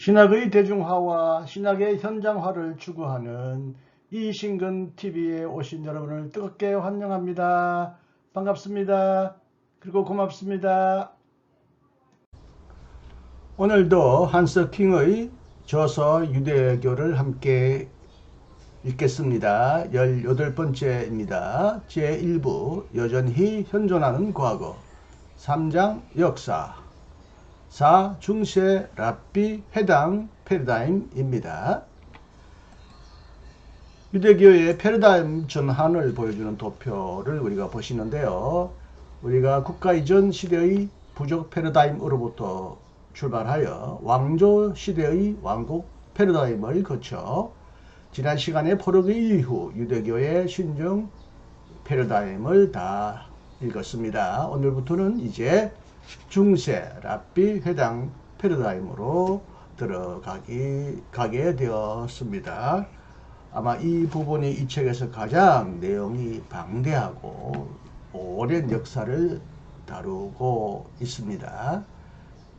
신학의 대중화와 신학의 현장화를 추구하는 이신근TV에 오신 여러분을 뜨겁게 환영합니다. 반갑습니다. 그리고 고맙습니다. 오늘도 한서킹의 저서 유대교를 함께 읽겠습니다. 18번째입니다. 제1부 여전히 현존하는 과거 3장 역사 4. 중세 랍비 회당 패러다임입니다. 유대교의 패러다임 전환을 보여주는 도표를 우리가 보시는데요. 우리가 국가 이전 시대의 부족 패러다임으로부터 출발하여 왕조 시대의 왕국 패러다임을 거쳐 지난 시간에 포로기 이후 유대교의 신정 패러다임을 다 읽었습니다. 오늘부터는 이제 중세 랍비 회당 패러다임으로 가게 되었습니다. 아마 이 부분이 이 책에서 가장 내용이 방대하고 오랜 역사를 다루고 있습니다.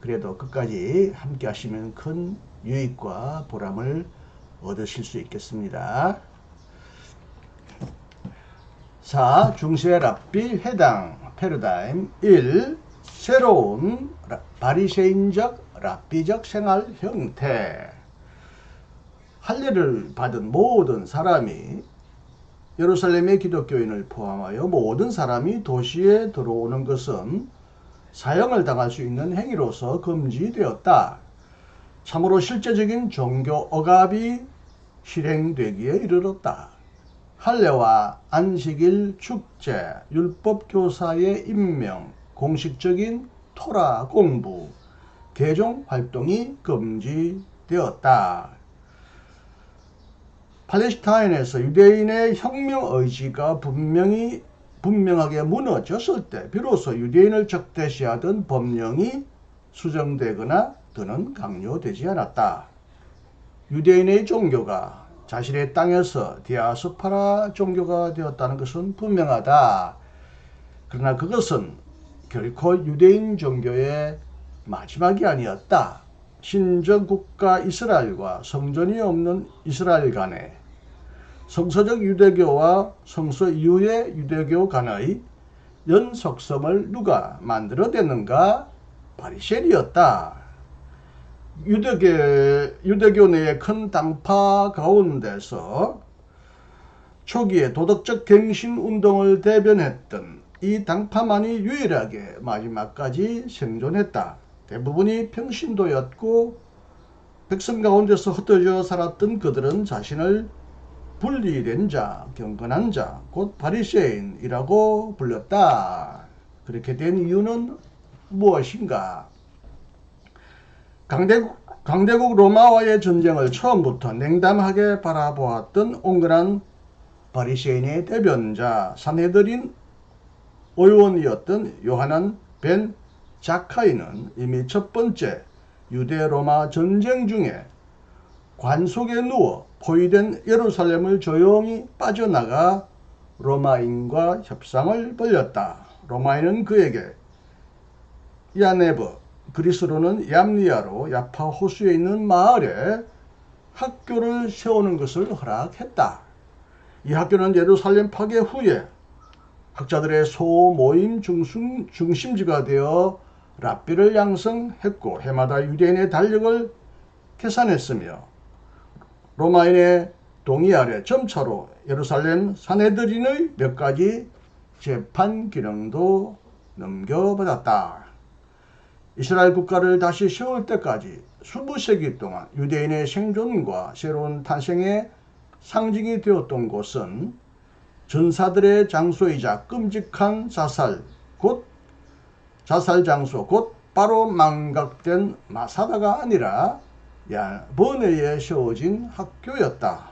그래도 끝까지 함께 하시면 큰 유익과 보람을 얻으실 수 있겠습니다. 4. 중세 랍비 회당 패러다임 1. 새로운 바리새인적 랍비적 생활 형태. 할례를 받은 모든 사람이, 예루살렘의 기독교인을 포함하여 모든 사람이 도시에 들어오는 것은 사형을 당할 수 있는 행위로서 금지되었다. 참으로 실제적인 종교 억압이 실행되기에 이르렀다. 할례와 안식일, 축제, 율법 교사의 임명, 공식적인 토라 공부, 개종 활동이 금지되었다. 팔레스타인에서 유대인의 혁명 의지가 분명하게 무너졌을 때 비로소 유대인을 적대시하던 법령이 수정되거나 더는 강요되지 않았다. 유대인의 종교가 자신의 땅에서 디아스포라 종교가 되었다는 것은 분명하다. 그러나 그것은 결코 유대인 종교의 마지막이 아니었다. 신정 국가 이스라엘과 성전이 없는 이스라엘 간에 성서적 유대교와 성서 이후의 유대교 간의 연속성을 누가 만들어냈는가? 바리새인이었다. 유대교 내의 큰 당파 가운데서 초기에 도덕적 갱신 운동을 대변했던 이 당파만이 유일하게 마지막까지 생존했다. 대부분이 평신도였고 백성 가운데서 흩어져 살았던 그들은 자신을 분리된 자, 경건한 자, 곧 바리새인이라고 불렀다. 그렇게 된 이유는 무엇인가? 강대국 로마와의 전쟁을 처음부터 냉담하게 바라보았던 온건한 바리새인의 대변자 산헤드린 의원이었던 요하난 벤 자카이는 이미 첫 번째 유대 로마 전쟁 중에 관 속에 누워 포위된 예루살렘을 조용히 빠져나가 로마인과 협상을 벌였다. 로마인은 그에게 야네브, 그리스로는 얌리아로 야파 호수에 있는 마을에 학교를 세우는 것을 허락했다. 이 학교는 예루살렘 파괴 후에 학자들의 소모임 중심지가 되어 랍비를 양성했고 해마다 유대인의 달력을 계산했으며 로마인의 동의 아래 점차로 예루살렘 산헤드린의 몇 가지 재판 기능도 넘겨받았다. 이스라엘 국가를 다시 세울 때까지 수십 세기 동안 유대인의 생존과 새로운 탄생의 상징이 되었던 곳은 전사들의 장소이자 끔찍한 자살 장소 곧 바로 망각된 마사다가 아니라 번뇌에 세워진 학교였다.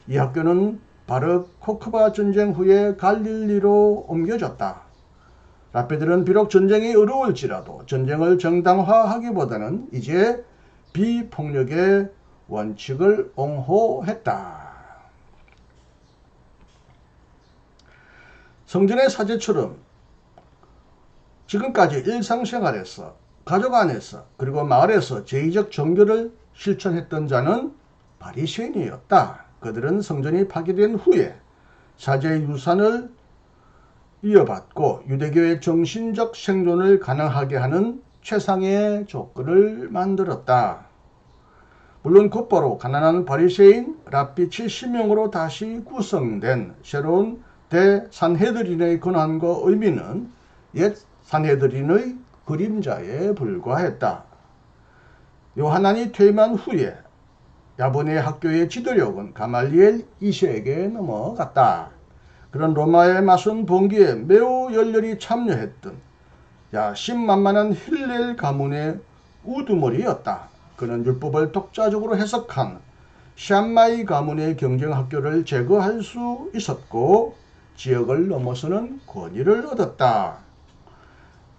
이 학교는 바르 코크바 전쟁 후에 갈릴리로 옮겨졌다. 랍비들은 비록 전쟁이 어려울지라도 전쟁을 정당화하기보다는 이제 비폭력의 원칙을 옹호했다. 성전의 사제처럼 지금까지 일상생활에서, 가족 안에서, 그리고 마을에서 제의적 종교를 실천했던 자는 바리새인이었다. 그들은 성전이 파괴된 후에 사제의 유산을 이어받고 유대교의 정신적 생존을 가능하게 하는 최상의 조건을 만들었다. 물론 곧바로 가난한 바리새인 랍비 70명으로 다시 구성된 새로운 대산헤드린의 권한과 의미는 옛 산헤드린의 그림자에 불과했다. 요하난이 퇴임한 후에 야본의 학교의 지도력은 가말리엘 2세에게 넘어갔다. 그런 로마에 맞선 봉기에 매우 열렬히 참여했던 신만만한 힐렐 가문의 우두머리였다. 그는 율법을 독자적으로 해석한 샴마이 가문의 경쟁학교를 제거할 수 있었고 지역을 넘어서는 권위를 얻었다.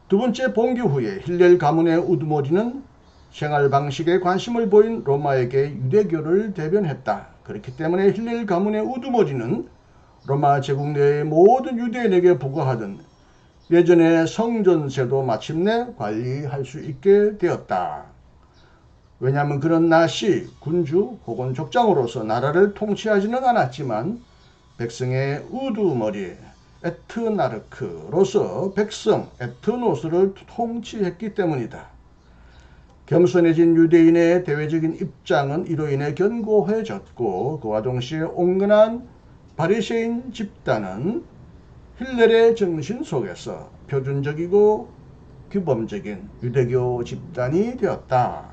두 번째 봉기 후에 힐렐 가문의 우두머리는 생활 방식에 관심을 보인 로마에게 유대교를 대변했다. 그렇기 때문에 힐렐 가문의 우두머리는 로마 제국 내의 모든 유대인에게 부과하던 예전의 성전세도 마침내 관리할 수 있게 되었다. 왜냐하면 그런 나시 군주 혹은 족장으로서 나라를 통치하지는 않았지만 백성의 우두머리 에트나르크로서 백성 에트노스를 통치했기 때문이다. 겸손해진 유대인의 대외적인 입장은 이로 인해 견고해졌고 그와 동시에 온건한 바리새인 집단은 힐렐의 정신 속에서 표준적이고 규범적인 유대교 집단이 되었다.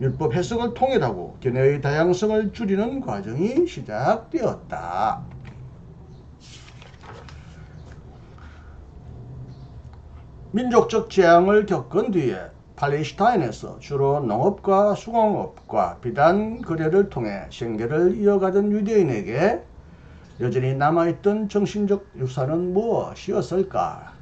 율법 해석을 통일하고 견해의 다양성을 줄이는 과정이 시작되었다. 민족적 재앙을 겪은 뒤에 팔레스타인에서 주로 농업과 수공업과 비단 거래를 통해 생계를 이어가던 유대인에게 여전히 남아있던 정신적 유산은 무엇이었을까?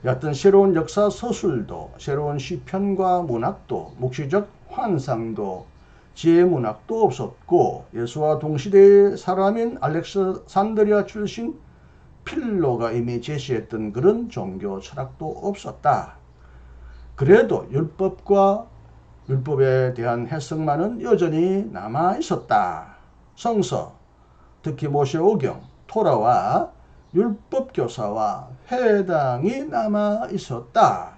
어떤 새로운 역사 서술도, 새로운 시편과 문학도, 묵시적 환상도, 지혜문학도 없었고 예수와 동시대의 사람인 알렉산드리아 출신 필로가 이미 제시했던 그런 종교 철학도 없었다. 그래도 율법과 율법에 대한 해석만은 여전히 남아 있었다. 성서, 특히 모세오경, 토라와 율법교사와 회당이 남아 있었다.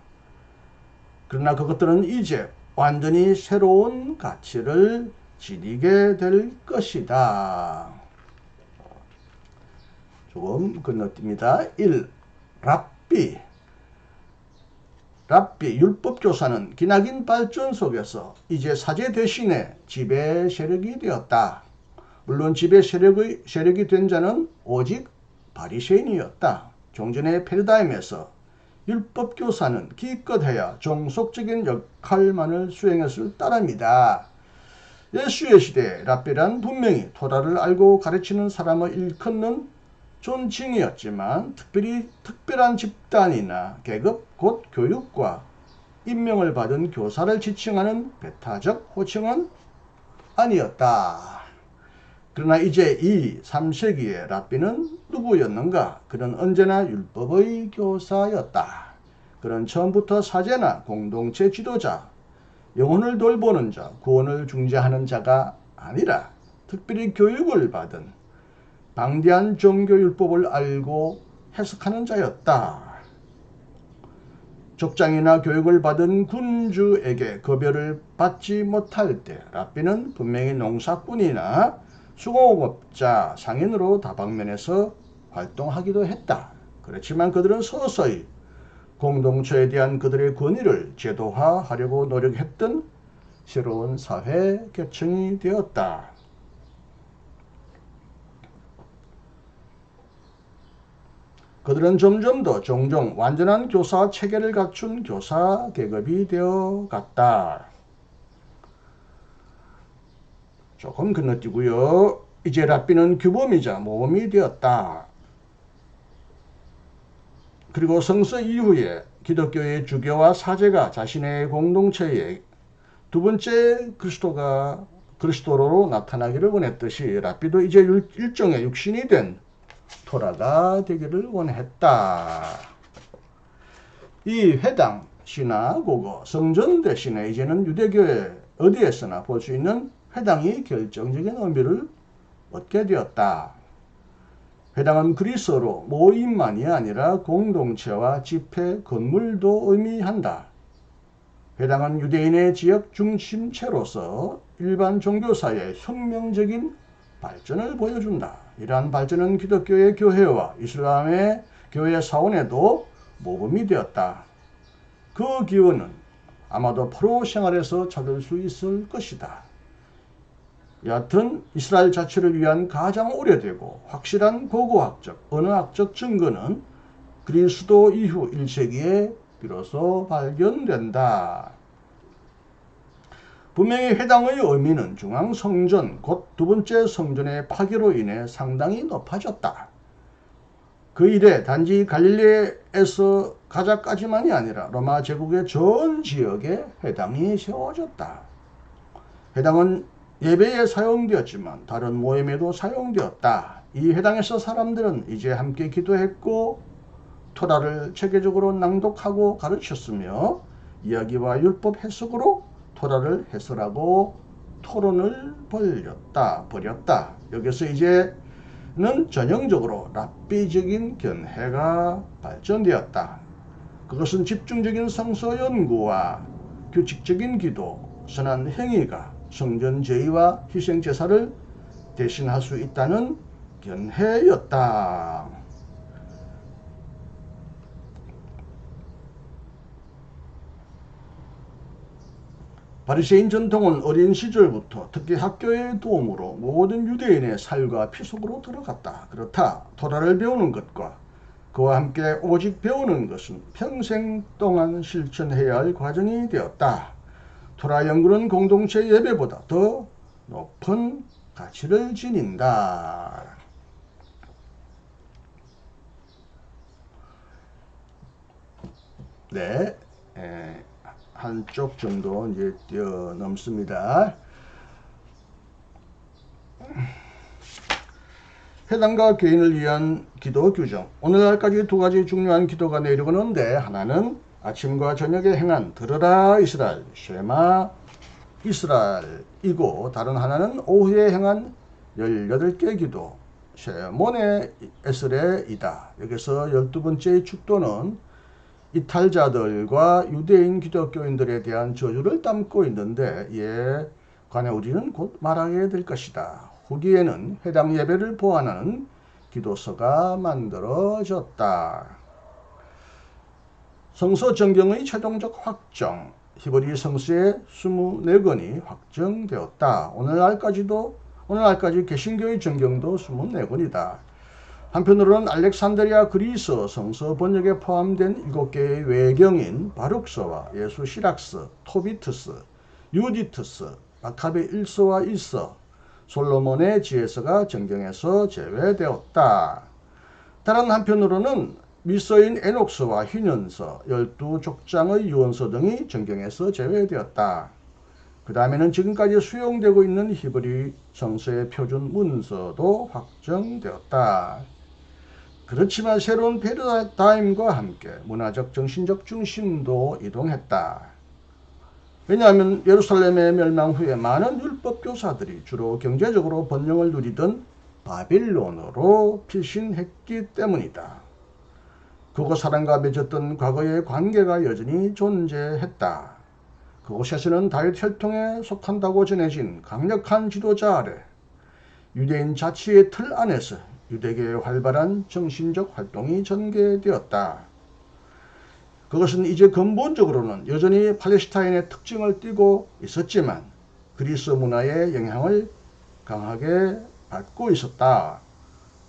그러나 그것들은 이제 완전히 새로운 가치를 지니게 될 것이다. 조금 건너뜁니다. 1. 랍비 율법교사는 기나긴 발전 속에서 이제 사제 대신에 지배 세력이 되었다. 물론 지배 세력이 된 자는 오직 바리새인이었다. 종전의 패러다임에서 율법교사는 기껏해야 종속적인 역할만을 수행했을 따릅니다. 예수의 시대에 랍비란 분명히 토라를 알고 가르치는 사람을 일컫는 존칭이었지만 특별한 집단이나 계급 곧 교육과 임명을 받은 교사를 지칭하는 배타적 호칭은 아니었다. 그러나 이제 이 3세기의 랍비는 누구였는가? 그는 언제나 율법의 교사였다. 그는 처음부터 사제나 공동체 지도자, 영혼을 돌보는 자, 구원을 중재하는 자가 아니라 특별히 교육을 받은 방대한 종교율법을 알고 해석하는 자였다. 족장이나 교육을 받은 군주에게 급여를 받지 못할 때 랍비는 분명히 농사꾼이나 수공업자 상인으로 다방면에서 활동하기도 했다. 그렇지만 그들은 서서히 공동체에 대한 그들의 권위를 제도화하려고 노력했던 새로운 사회 계층이 되었다. 그들은 점점 더 종종 완전한 교사 체계를 갖춘 교사 계급이 되어 갔다. 조금 건너뛰고요. 이제 랍비는 규범이자 모범이 되었다. 그리고 성서 이후에 기독교의 주교와 사제가 자신의 공동체에 두 번째 그리스도로 나타나기를 원했듯이 랍비도 이제 일종의 육신이 된 토라가 되기를 원했다. 이 회당, 시나고거, 성전 대신에 이제는 유대교회 어디에서나 볼 수 있는 회당이 결정적인 의미를 얻게 되었다. 회당은 그리스어로 모임만이 아니라 공동체와 집회, 건물도 의미한다. 회당은 유대인의 지역 중심체로서 일반 종교사의 혁명적인 발전을 보여준다. 이러한 발전은 기독교의 교회와 이슬람의 교회 사원에도 모범이 되었다. 그 기원은 아마도 포로 생활에서 찾을 수 있을 것이다. 여하튼 이스라엘 자체를 위한 가장 오래되고 확실한 고고학적, 언어학적 증거는 그리스도 이후 1세기에 비로소 발견된다. 분명히 회당의 의미는 중앙성전, 곧 두 번째 성전의 파괴로 인해 상당히 높아졌다. 그 이래 단지 갈릴리에서 가자까지만이 아니라 로마 제국의 전 지역에 회당이 세워졌다. 회당은 예배에 사용되었지만 다른 모임에도 사용되었다. 이 회당에서 사람들은 이제 함께 기도했고 토라를 체계적으로 낭독하고 가르쳤으며 이야기와 율법 해석으로 토라를 해설하고 토론을 벌였다. 여기서 이제는 전형적으로 랍비적인 견해가 발전되었다. 그것은 집중적인 성서 연구와 규칙적인 기도, 선한 행위가 성전 제의와 희생 제사를 대신할 수 있다는 견해였다. 바리새인 전통은 어린 시절부터 특히 학교의 도움으로 모든 유대인의 살과 피 속으로 들어갔다. 그렇다. 토라를 배우는 것과 그와 함께 오직 배우는 것은 평생 동안 실천해야 할 과정이 되었다. 토라 연구는 공동체 예배보다 더 높은 가치를 지닌다. 네, 한쪽 정도 이제 뛰어넘습니다. 회당과 개인을 위한 기도 규정. 오늘날까지 두 가지 중요한 기도가 내려오고 있는데 하나는 아침과 저녁에 행한 들으라 이스라엘, 쉐마 이스라엘이고 다른 하나는 오후에 행한 18개 기도, 쉐모네 에스레이다. 여기서 12번째 축도는 이탈자들과 유대인 기독교인들에 대한 저주를 담고 있는데 이에 관해 우리는 곧 말하게 될 것이다. 후기에는 회당 예배를 보완하는 기도서가 만들어졌다. 성서 정경의 최종적 확정, 히브리 성서의 24권이 확정되었다. 오늘날까지 개신교의 정경도 24권이다. 한편으로는 알렉산드리아 그리스 성서 번역에 포함된 7개의 외경인 바룩서와 예수시락서, 토비트스, 유디트스, 마카베 1서와 1서, 솔로몬의 지혜서가 정경에서 제외되었다. 다른 한편으로는 미서인 에녹서와 희년서, 12족장의 유언서 등이 정경에서 제외되었다. 그 다음에는 지금까지 수용되고 있는 히브리 성서의 표준 문서도 확정되었다. 그렇지만 새로운 패러다임과 함께 문화적 정신적 중심도 이동했다. 왜냐하면 예루살렘의 멸망 후에 많은 율법 교사들이 주로 경제적으로 번영을 누리던 바빌론으로 피신했기 때문이다. 그곳 사람과 맺었던 과거의 관계가 여전히 존재했다. 그곳에서는 다윗 혈통에 속한다고 전해진 강력한 지도자 아래 유대인 자치의 틀 안에서 유대교의 활발한 정신적 활동이 전개되었다. 그것은 이제 근본적으로는 여전히 팔레스타인의 특징을 띠고 있었지만 그리스 문화의 영향을 강하게 받고 있었다.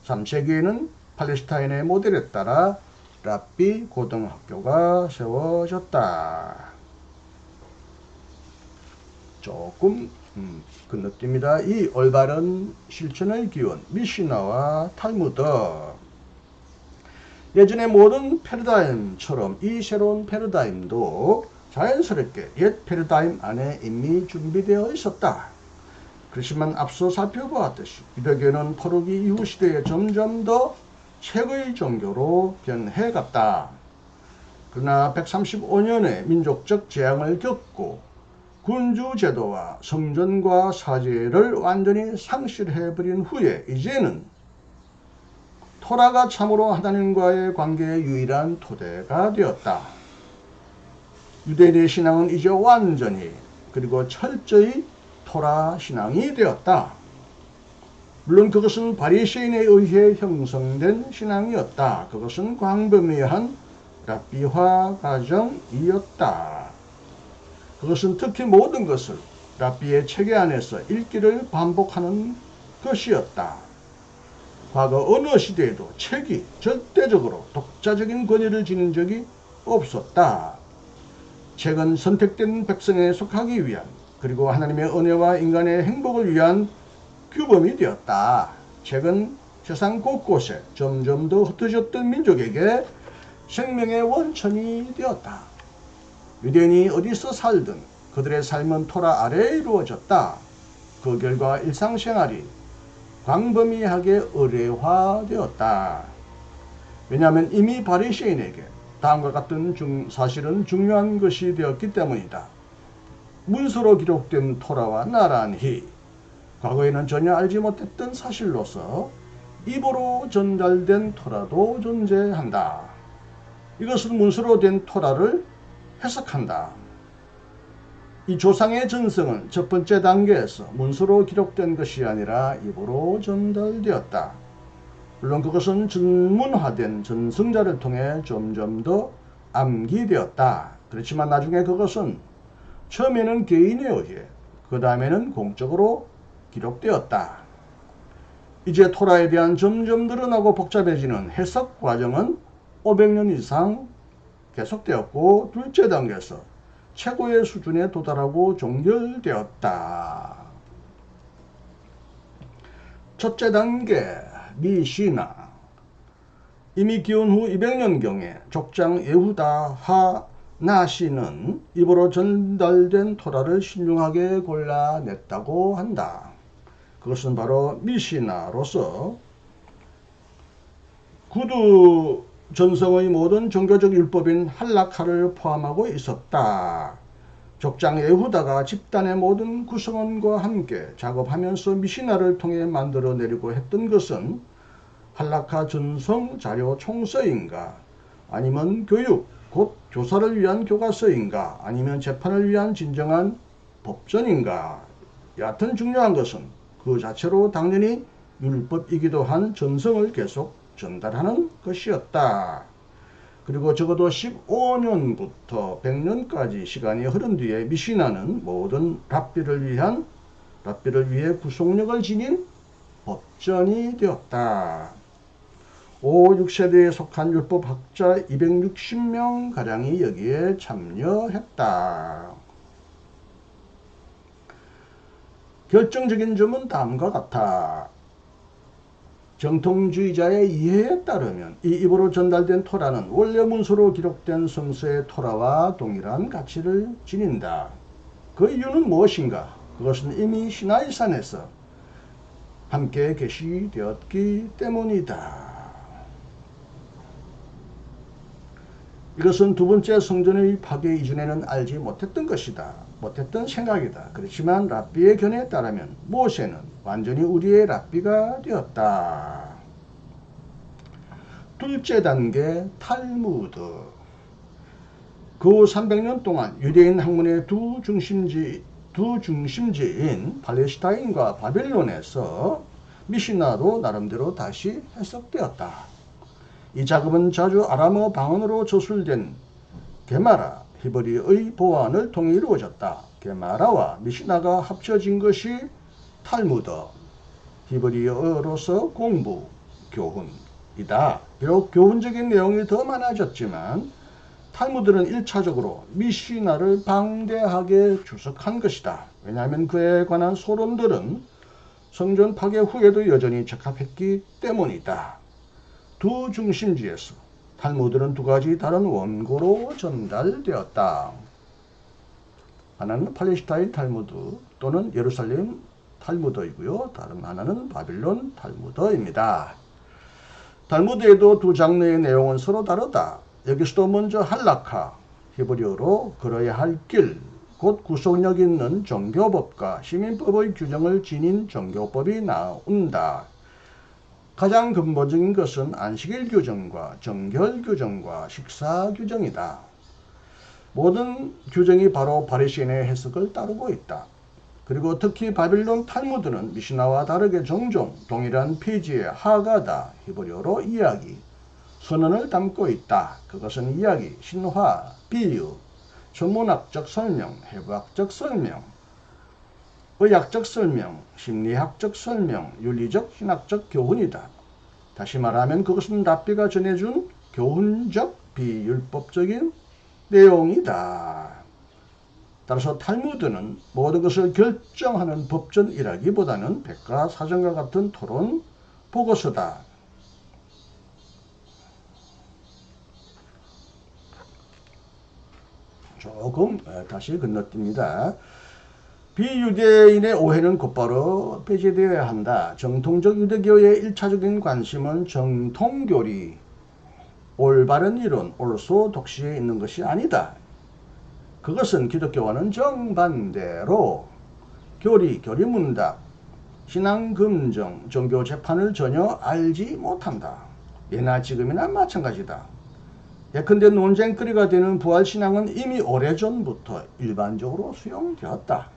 3세기에는 팔레스타인의 모델에 따라 랍비 고등학교가 세워졌다. 조금 건너뜁니다. 이 올바른 실천의 기원, 미시나와 탈무드. 예전의 모든 패러다임처럼 이 새로운 패러다임도 자연스럽게 옛 패러다임 안에 이미 준비되어 있었다. 그렇지만 앞서 살펴보았듯이 유대교는 포로기 이후 시대에 점점 더 최고의 종교로 변해갔다. 그러나 135년의 민족적 재앙을 겪고 군주제도와 성전과 사제를 완전히 상실해버린 후에 이제는 토라가 참으로 하나님과의 관계의 유일한 토대가 되었다. 유대인의 신앙은 이제 완전히 그리고 철저히 토라 신앙이 되었다. 물론 그것은 바리새인에 의해 형성된 신앙이었다. 그것은 광범위한 랍비화 과정이었다. 그것은 특히 모든 것을 랍비의 체계 안에서 읽기를 반복하는 것이었다. 과거 어느 시대에도 책이 절대적으로 독자적인 권위를 지닌 적이 없었다. 책은 선택된 백성에 속하기 위한 그리고 하나님의 은혜와 인간의 행복을 위한 규범이 되었다. 책은 세상 곳곳에 점점 더 흩어졌던 민족에게 생명의 원천이 되었다. 유대인이 어디서 살든 그들의 삶은 토라 아래에 이루어졌다. 그 결과 일상생활이 광범위하게 의례화되었다. 왜냐하면 이미 바리새인에게 다음과 같은 사실은 중요한 것이 되었기 때문이다. 문서로 기록된 토라와 나란히 과거에는 전혀 알지 못했던 사실로서 입으로 전달된 토라도 존재한다. 이것은 문서로 된 토라를 해석한다. 이 조상의 전승은 첫 번째 단계에서 문서로 기록된 것이 아니라 입으로 전달되었다. 물론 그것은 전문화된 전승자를 통해 점점 더 암기되었다. 그렇지만 나중에 그것은 처음에는 개인에 의해 그 다음에는 공적으로 기록되었다. 이제 토라에 대한 점점 늘어나고 복잡해지는 해석 과정은 500년 이상 계속되었고 둘째 단계에서 최고의 수준에 도달하고 종결되었다. 첫째 단계 미시나. 이미 기원 후 200년경에 족장 예후다 하 나시는 입으로 전달된 토라를 신중하게 골라냈다고 한다. 그것은 바로 미시나로서 구두 전성의 모든 종교적 율법인 할라카를 포함하고 있었다. 족장 예후다가 집단의 모든 구성원과 함께 작업하면서 미시나를 통해 만들어내려고 했던 것은 할라카 전성 자료 총서인가, 아니면 교육, 곧 교사를 위한 교과서인가, 아니면 재판을 위한 진정한 법전인가. 여하튼 중요한 것은 그 자체로 당연히 율법이기도 한 전성을 계속 전달하는 것이었다. 그리고 적어도 15년부터 100년까지 시간이 흐른 뒤에 미시나는 모든 랍비를 위해 구속력을 지닌 법전이 되었다. 5, 6세대에 속한 율법학자 260명 가량이 여기에 참여했다. 결정적인 점은 다음과 같아. 정통주의자의 이해에 따르면 이 입으로 전달된 토라는 원래 문서로 기록된 성서의 토라와 동일한 가치를 지닌다. 그 이유는 무엇인가? 그것은 이미 시나이산에서 함께 계시되었기 때문이다. 이것은 두 번째 성전의 파괴 이전에는 알지 못했던 것이다. 못했던 생각이다. 그렇지만 랍비의 견해에 따르면 모세는 완전히 우리의 랍비가 되었다. 둘째 단계 탈무드. 그 300년 동안 유대인 학문의 두 중심지인 팔레스타인과 바벨론에서 미시나도 나름대로 다시 해석되었다. 이 작업은 자주 아람어 방언으로 저술된 게마라, 히브리의 보완을 통해 이루어졌다. 게마라와 미시나가 합쳐진 것이 탈무드, 히브리어로서 공부, 교훈이다. 비록 교훈적인 내용이 더 많아졌지만 탈무드는 1차적으로 미시나를 방대하게 주석한 것이다. 왜냐하면 그에 관한 소론들은 성전 파괴 후에도 여전히 적합했기 때문이다. 두 중심지에서 탈무드는 두 가지 다른 원고로 전달되었다. 하나는 팔레스타인 탈무드 또는 예루살렘 탈무드이고요. 다른 하나는 바빌론 탈무드입니다. 탈무드에도 두 장르의 내용은 서로 다르다. 여기서도 먼저 할라카, 히브리어로 걸어야 할 길, 곧 구속력 있는 종교법과 시민법의 규정을 지닌 종교법이 나온다. 가장 근본적인 것은 안식일 규정과 정결 규정과 식사 규정이다. 모든 규정이 바로 바리새인의 해석을 따르고 있다. 그리고 특히 바빌론 탈무드는 미시나와 다르게 종종 동일한 페이지의 하가다, 히브리어로 이야기, 선언을 담고 있다. 그것은 이야기, 신화, 비유, 천문학적 설명, 해부학적 설명, 의학적 설명, 심리학적 설명, 윤리적, 신학적 교훈이다. 다시 말하면 그것은 랍비가 전해준 교훈적, 비율법적인 내용이다. 따라서 탈무드는 모든 것을 결정하는 법전이라기보다는 백과사전과 같은 토론 보고서다. 조금 다시 건너뜁니다. 비유대인의 오해는 곧바로 폐지되어야 한다. 정통적 유대교의 1차적인 관심은 정통교리, 올바른 이론, orthodoxy에 있는 것이 아니다. 그것은 기독교와는 정반대로 교리문답, 신앙금정, 종교재판을 전혀 알지 못한다. 예나 지금이나 마찬가지다. 예컨대 논쟁거리가 되는 부활신앙은 이미 오래전부터 일반적으로 수용되었다.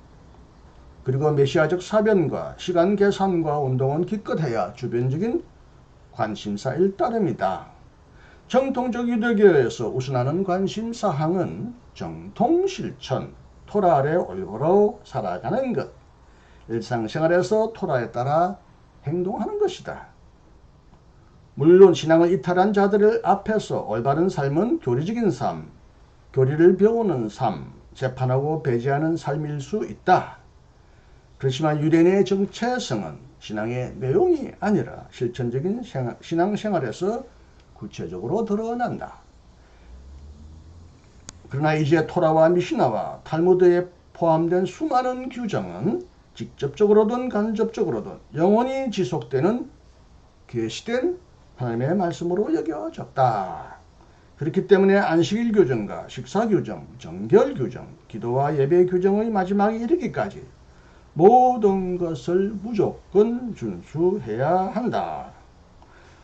그리고 메시아적 사변과 시간 계산과 운동은 기껏해야 주변적인 관심사일 따름이다. 정통적 유대교에서 우선하는 관심사항은 정통실천, 토라 아래 올바로 살아가는 것, 일상생활에서 토라에 따라 행동하는 것이다. 물론 신앙을 이탈한 자들을 앞에서 올바른 삶은 교리적인 삶, 교리를 배우는 삶, 재판하고 배제하는 삶일 수 있다. 그렇지만 유대인의 정체성은 신앙의 내용이 아니라 실천적인 신앙생활에서 구체적으로 드러난다. 그러나 이제 토라와 미시나와 탈무드에 포함된 수많은 규정은 직접적으로든 간접적으로든 영원히 지속되는 계시된 하나님의 말씀으로 여겨졌다. 그렇기 때문에 안식일 규정과 식사 규정, 정결 규정, 기도와 예배 규정의 마지막에 이르기까지 모든 것을 무조건 준수해야 한다.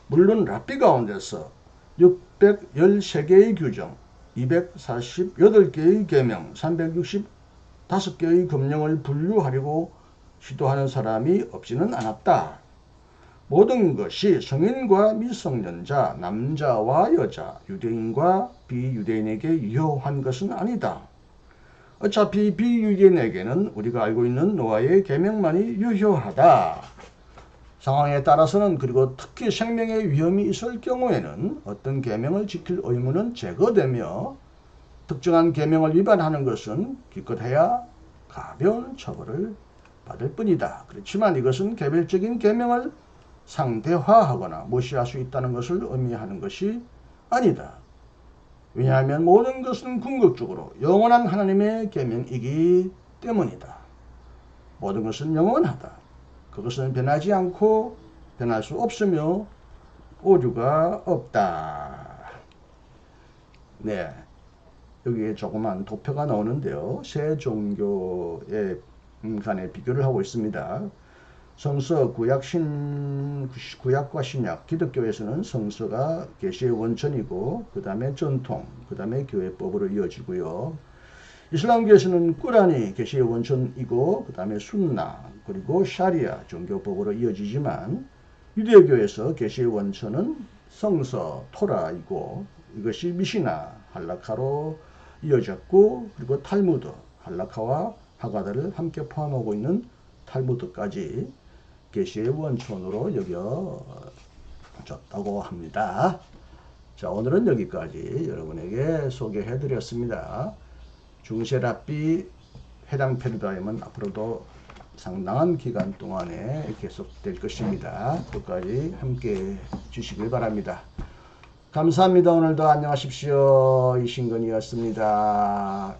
물론 랍비 가운데서 613개의 규정, 248개의 계명, 365개의 금령을 분류하려고 시도하는 사람이 없지는 않았다. 모든 것이 성인과 미성년자, 남자와 여자, 유대인과 비유대인에게 유효한 것은 아니다. 어차피 비유대인에게는 우리가 알고 있는 노아의 계명만이 유효하다. 상황에 따라서는 그리고 특히 생명의 위험이 있을 경우에는 어떤 계명을 지킬 의무는 제거되며 특정한 계명을 위반하는 것은 기껏해야 가벼운 처벌을 받을 뿐이다. 그렇지만 이것은 개별적인 계명을 상대화하거나 무시할 수 있다는 것을 의미하는 것이 아니다. 왜냐하면 모든 것은 궁극적으로 영원한 하나님의 계명이기 때문이다. 모든 것은 영원하다. 그것은 변하지 않고 변할 수 없으며 오류가 없다. 네, 여기에 조그만 도표가 나오는데요. 세 종교의 간의 비교를 하고 있습니다. 성서, 구약과 신약, 기독교에서는 성서가 계시의 원천이고 그 다음에 전통, 그 다음에 교회법으로 이어지고요. 이슬람교에서는 꾸란이 계시의 원천이고 그 다음에 순나, 그리고 샤리아, 종교법으로 이어지지만 유대교에서 계시의 원천은 성서, 토라이고 이것이 미시나, 할라카로 이어졌고 그리고 탈무드, 할라카와 하가다를 함께 포함하고 있는 탈무드까지 계시의 원천으로 여겨졌다고 합니다. 자, 오늘은 여기까지 여러분에게 소개해 드렸습니다. 중세 랍비 해당 패러다임은 앞으로도 상당한 기간 동안에 계속될 것입니다. 끝까지 함께 주시길 바랍니다. 감사합니다. 오늘도 안녕하십시오. 이신근이었습니다.